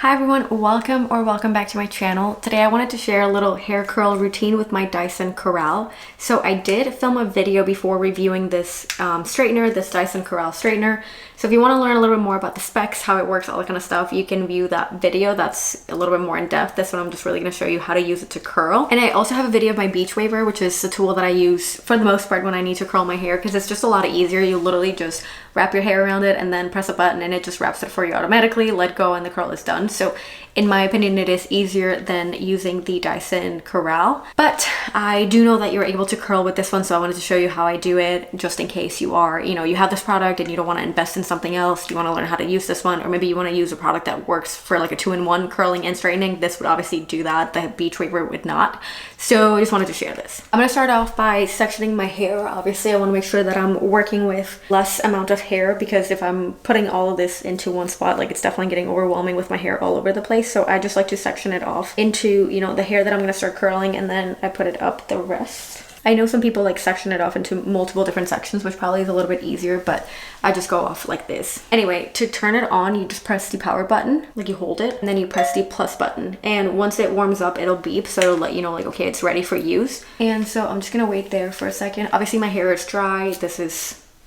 Hi everyone, welcome back to my channel. Today I wanted to share a little hair curl routine with my Dyson Corrale. So I did film a video before reviewing this straightener, this Dyson Corrale straightener. So if you want to learn a little bit more about the specs, how it works, all that kind of stuff, you can view that video. That's a little bit more in depth. This one I'm just really going to show you how to use it to curl. And I also have a video of my beach waver, which is the tool that I use for the most part when I need to curl my hair, because it's just a lot easier. You literally just wrap your hair around it and then press a button and it just wraps it for you automatically, let go, and the curl is done. So in my opinion, it is easier than using the Dyson Corrale, but I do know that you're able to curl with this one. So I wanted to show you how I do it, just in case you are, you have this product and you don't want to invest in something else. You want to learn how to use this one, or maybe you want to use a product that works for like a 2-in-1 curling and straightening. This would obviously do that. The beach waver would not. So I just wanted to share this. I'm going to start off by sectioning my hair. Obviously, I want to make sure that I'm working with less amount of hair, because if I'm putting all of this into one spot, like, it's definitely getting overwhelming with my hair all over the place. So I just like to section it off into, the hair that I'm going to start curling, and then I put it up the rest. I know some people like section it off into multiple different sections, which probably is a little bit easier, but I just go off like this. Anyway, to turn it on, you just press the power button, like you hold it, and then you press the plus button. And once it warms up, it'll beep, so it'll let you know, like, okay, it's ready for use. And so I'm just gonna wait there for a second. Obviously my hair is dry.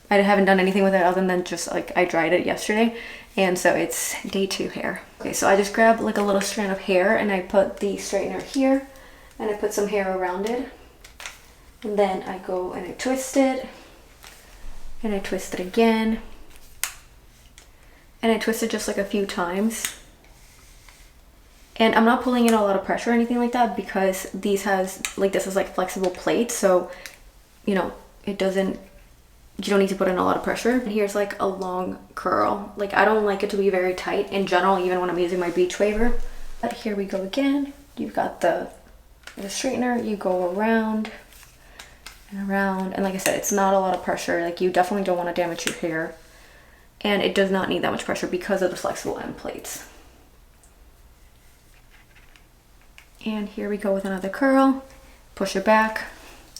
I haven't done anything with it other than just like I dried it yesterday. And so it's day 2 hair. Okay, so I just grab like a little strand of hair and I put the straightener here and I put some hair around it. And then I go and I twist it, and I twist it again, and I twist it just like a few times. And I'm not pulling in a lot of pressure or anything like that, because this is like flexible plate, so it doesn't, you don't need to put in a lot of pressure. And here's like a long curl. Like, I don't like it to be very tight in general, even when I'm using my beach waver. But here we go again. You've got the straightener, you go around and around, and like I said, it's not a lot of pressure. Like, you definitely don't want to damage your hair, and it does not need that much pressure because of the flexible end plates. And here we go with another curl. Push it back,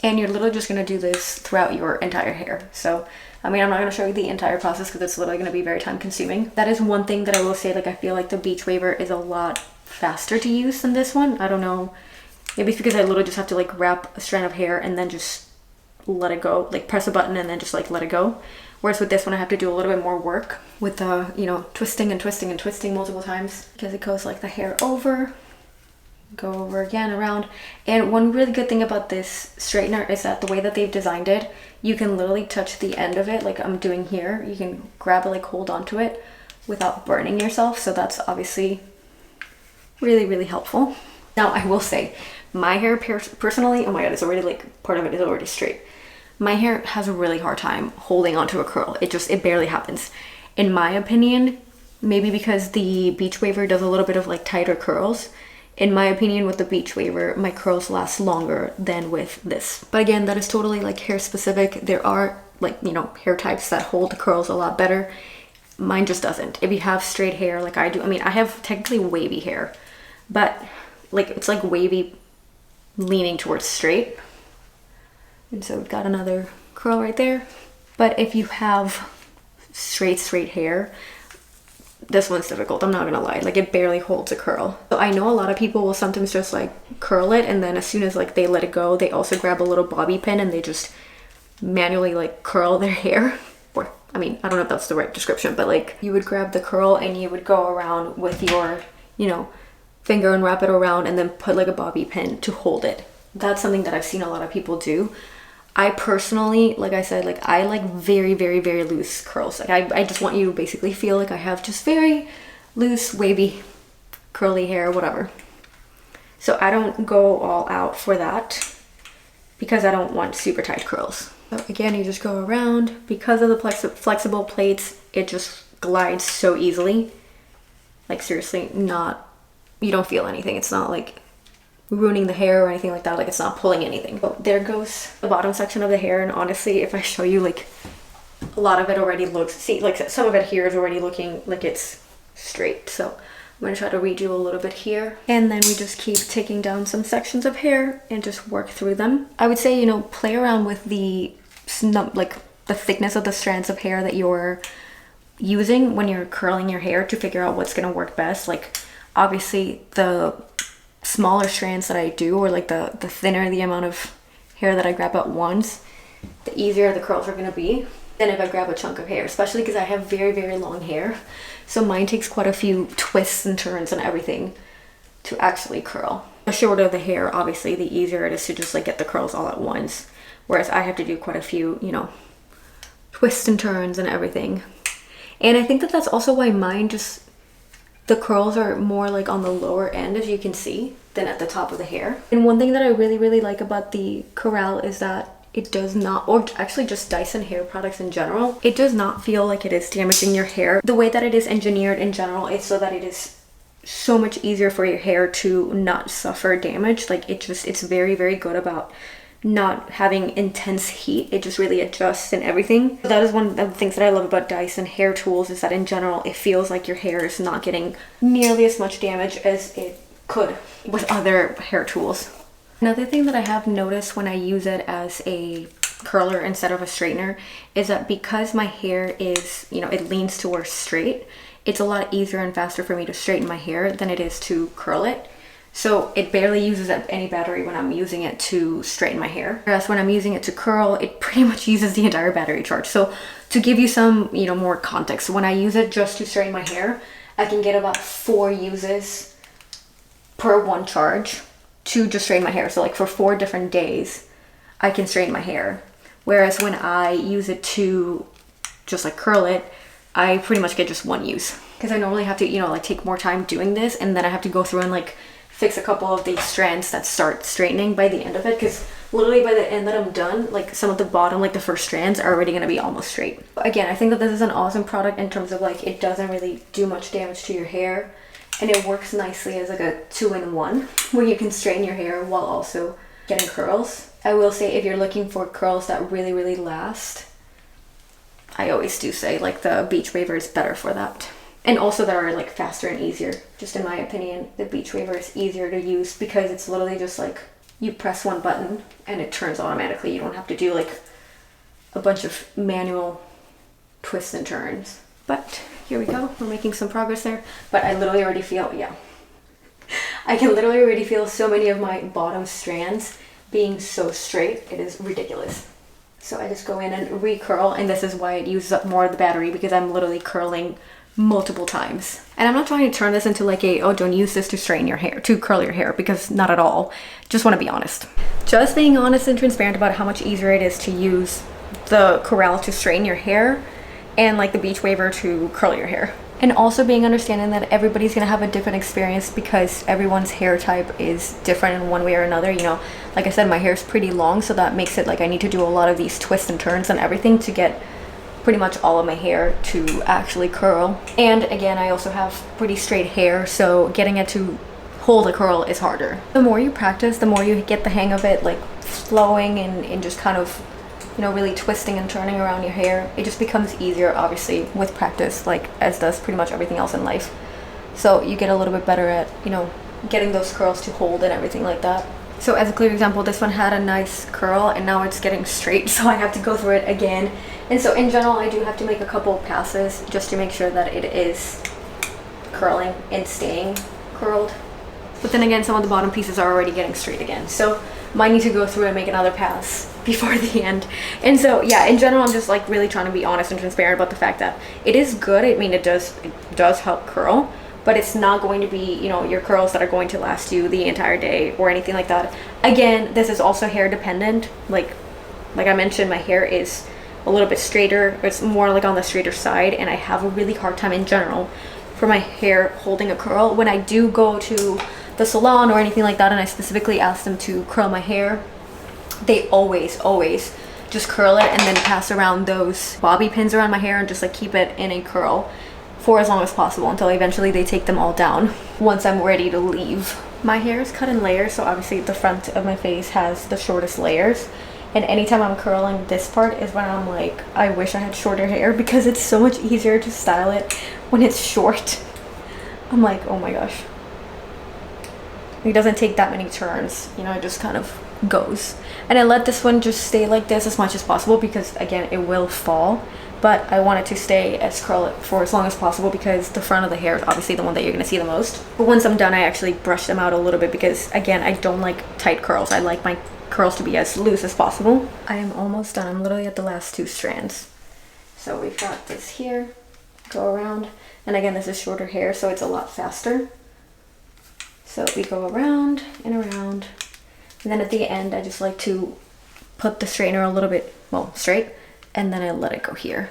and you're literally just going to do this throughout your entire hair. So I'm not going to show you the entire process because it's literally going to be very time consuming. That is one thing that I will say, like, I feel like the beach waver is a lot faster to use than this one. I don't know, maybe it's because I literally just have to like wrap a strand of hair and then just let it go, like press a button and then just like let it go. Whereas with this one, I have to do a little bit more work with the twisting and twisting and twisting multiple times, because it goes like the hair over, go over again, around. And one really good thing about this straightener is that the way that they've designed it, you can literally touch the end of it like I'm doing here. You can grab it, like hold onto it without burning yourself. So that's obviously really, really helpful. Now I will say, my hair personally, oh my god, it's already like, part of it is already straight. My hair has a really hard time holding onto a curl. It barely happens. In my opinion, maybe because the beach waver does a little bit of like tighter curls. In my opinion, with the beach waver, my curls last longer than with this. But again, that is totally like hair specific. There are like, hair types that hold the curls a lot better. Mine just doesn't. If you have straight hair like I do, I have technically wavy hair, but like it's like wavy leaning towards straight. And so we've got another curl right there. But if you have straight hair, this one's difficult, I'm not gonna lie. Like, it barely holds a curl. So I know a lot of people will sometimes just like curl it, and then as soon as like they let it go, they also grab a little bobby pin and they just manually like curl their hair. Or I don't know if that's the right description, but like you would grab the curl and you would go around with your finger and wrap it around and then put like a bobby pin to hold it. That's something that I've seen a lot of people do. I personally, like I said, like I like very, very, very loose curls. Like I just want you to basically feel like I have just very loose, wavy, curly hair, whatever. So I don't go all out for that because I don't want super tight curls. So again, you just go around. Because of the flexible plates, it just glides so easily. Like, seriously, you don't feel anything. It's not like ruining the hair or anything like that. Like, it's not pulling anything. But there goes the bottom section of the hair. And honestly, if I show you, like, a lot of it already looks, see, like some of it here is already looking like it's straight. So I'm going to try to redo a little bit here. And then we just keep taking down some sections of hair and just work through them. I would say, play around with the thickness of the strands of hair that you're using when you're curling your hair to figure out what's going to work best. Like, obviously the smaller strands that I do, or like the thinner the amount of hair that I grab at once, the easier the curls are going to be than if I grab a chunk of hair, especially because I have very, very long hair. So mine takes quite a few twists and turns and everything to actually curl. The shorter the hair, obviously, the easier it is to just like get the curls all at once. Whereas I have to do quite a few, you know, twists and turns and everything. And I think that that's also why mine just, the curls are more like on the lower end, as you can see, than at the top of the hair. And one thing that I really, really like about the Corrale is that it does not, or actually just Dyson hair products in general, it does not feel like it is damaging your hair. The way that it is engineered in general is so that it is so much easier for your hair to not suffer damage. Like it's very, very good about not having intense heat. It just really adjusts and everything. That is one of the things that I love about Dyson hair tools, is that in general it feels like your hair is not getting nearly as much damage as it could with other hair tools. Another thing that I have noticed when I use it as a curler instead of a straightener is that because my hair is, you know, it leans towards straight, it's a lot easier and faster for me to straighten my hair than it is to curl it. So it barely uses up any battery when I'm using it to straighten my hair. Whereas when I'm using it to curl, it pretty much uses the entire battery charge. So to give you some, you know, more context, when I use it just to straighten my hair, I can get about 4 uses per one charge to just straighten my hair. So like for 4 different days, I can straighten my hair. Whereas when I use it to just like curl it, I pretty much get just 1 use. Because I normally have to, you know, like take more time doing this, and then I have to go through and like fix a couple of these strands that start straightening by the end of it. Because literally by the end that I'm done, like some of the bottom, like the first strands are already gonna be almost straight. Again, I think that this is an awesome product in terms of like it doesn't really do much damage to your hair. And it works nicely as like a 2-in-1 where you can straighten your hair while also getting curls. I will say if you're looking for curls that really, really last, I always do say like the Beach Waver is better for that. And also that are like faster and easier. Just in my opinion, the Beach Waver is easier to use because it's literally just like you press one button and it turns automatically. You don't have to do like a bunch of manual twists and turns. But here we go, we're making some progress there. But I literally already feel, yeah. I can literally already feel so many of my bottom strands being so straight. It is ridiculous. So I just go in and recurl, and this is why it uses up more of the battery, because I'm literally curling multiple times. And I'm not trying to turn this into like a, oh, don't use this to straighten your hair, to curl your hair, because not at all. Just want to be honest. Just being honest and transparent about how much easier it is to use the Corrale to straighten your hair and like the Beach Waver to curl your hair. And also being understanding that everybody's gonna have a different experience because everyone's hair type is different in one way or another. You know, like I said, my hair is pretty long, so that makes it like I need to do a lot of these twists and turns and everything to get pretty much all of my hair to actually curl. And again, I also have pretty straight hair, so getting it to hold a curl is harder. The more you practice, the more you get the hang of it, like flowing and just kind of, you know, really twisting and turning around your hair. It just becomes easier, obviously, with practice, like as does pretty much everything else in life. So you get a little bit better at, you know, getting those curls to hold and everything like that. So as a clear example, this one had a nice curl and now it's getting straight, so I have to go through it again. And so in general, I do have to make a couple of passes just to make sure that it is curling and staying curled. But then again, some of the bottom pieces are already getting straight again. So might need to go through and make another pass before the end. And so yeah, in general, I'm just like really trying to be honest and transparent about the fact that it is good. I mean, it does help curl, but it's not going to be, you know, your curls that are going to last you the entire day or anything like that. Again, this is also hair dependent. Like I mentioned, my hair is a little bit straighter. It's more like on the straighter side, and I have a really hard time in general for my hair holding a curl. When I do go to the salon or anything like that and I specifically ask them to curl my hair, they always just curl it and then pass around those bobby pins around my hair and just like keep it in a curl for as long as possible until eventually they take them all down once I'm ready to leave. My hair is cut in layers, so obviously the front of my face has the shortest layers, and anytime I'm curling this part is when I'm like, I wish I had shorter hair because it's so much easier to style it when it's short. I'm like, oh my gosh. It doesn't take that many turns, you know, it just kind of goes. And I let this one just stay like this as much as possible because again, it will fall but I want it to stay as curly for as long as possible because the front of the hair is obviously the one that you're gonna see the most. But once I'm done, I actually brush them out a little bit because again, I don't like tight curls. I like my curls to be as loose as possible. I am almost done. I'm literally at the last 2 strands. So we've got this here, go around, and again, this is shorter hair, so it's a lot faster. So we go around and around, and then at the end, I just like to put the straightener a little bit, well, straight, and then I let it go here.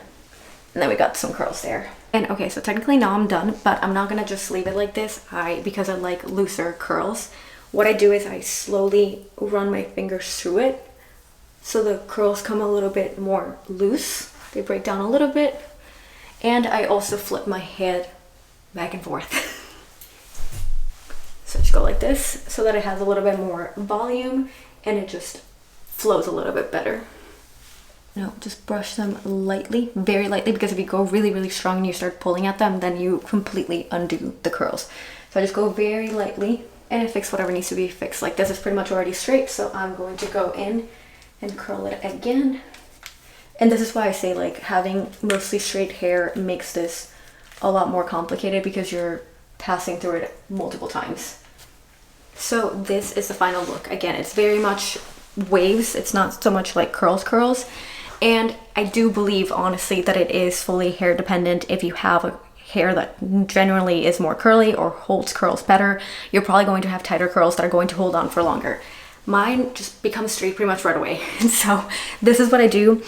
And then we got some curls there. And okay, so technically now I'm done, but I'm not gonna just leave it like this because I like looser curls. What I do is I slowly run my fingers through it so the curls come a little bit more loose. They break down a little bit. And I also flip my head back and forth. So just go like this so that it has a little bit more volume and it just flows a little bit better. No, just brush them lightly, very lightly, because if you go really, really strong and you start pulling at them, then you completely undo the curls. So I just go very lightly and I fix whatever needs to be fixed. Like this is pretty much already straight, so I'm going to go in and curl it again. And this is why I say like having mostly straight hair makes this a lot more complicated because you're passing through it multiple times. So this is the final look. Again, it's very much waves. It's not so much like curls. And I do believe honestly that it is fully hair dependent. If you have a hair that generally is more curly or holds curls better, you're probably going to have tighter curls that are going to hold on for longer. Mine just becomes straight pretty much right away. And so this is what I do.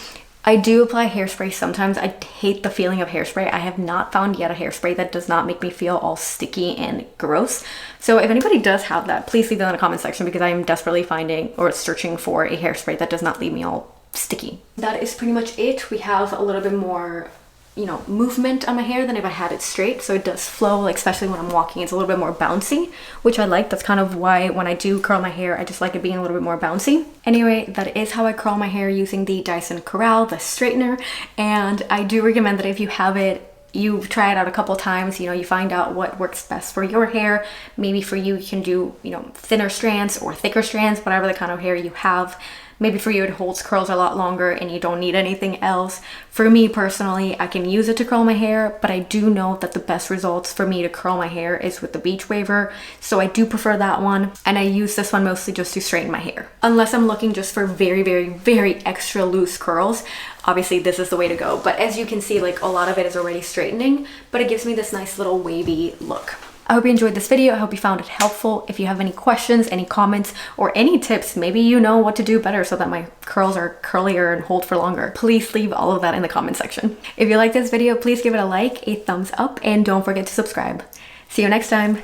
I do apply hairspray sometimes. I hate the feeling of hairspray. I have not found yet a hairspray that does not make me feel all sticky and gross. So if anybody does have that, please leave it in the comment section because I am desperately finding or searching for a hairspray that does not leave me all sticky. That is pretty much it. We have a little bit more, you know, movement on my hair than if I had it straight, so it does flow, like especially when I'm walking, it's a little bit more bouncy, which I like. That's kind of why when I do curl my hair, I just like it being a little bit more bouncy. Anyway, that is how I curl my hair using the Dyson Corrale, the straightener, and I do recommend that if you have it, you try it out a couple times, you know, you find out what works best for your hair. Maybe for you, you can do, you know, thinner strands or thicker strands, whatever the kind of hair you have. Maybe for you it holds curls a lot longer and you don't need anything else. For me personally, I can use it to curl my hair, but I do know that the best results for me to curl my hair is with the beach waver. So I do prefer that one. And I use this one mostly just to straighten my hair. Unless I'm looking just for very, very, very extra loose curls, obviously this is the way to go. But as you can see, like a lot of it is already straightening, but it gives me this nice little wavy look. I hope you enjoyed this video. I hope you found it helpful. If you have any questions, any comments, or any tips, maybe you know what to do better so that my curls are curlier and hold for longer, please leave all of that in the comment section. If you like this video, please give it a like, a thumbs up, and don't forget to subscribe. See you next time.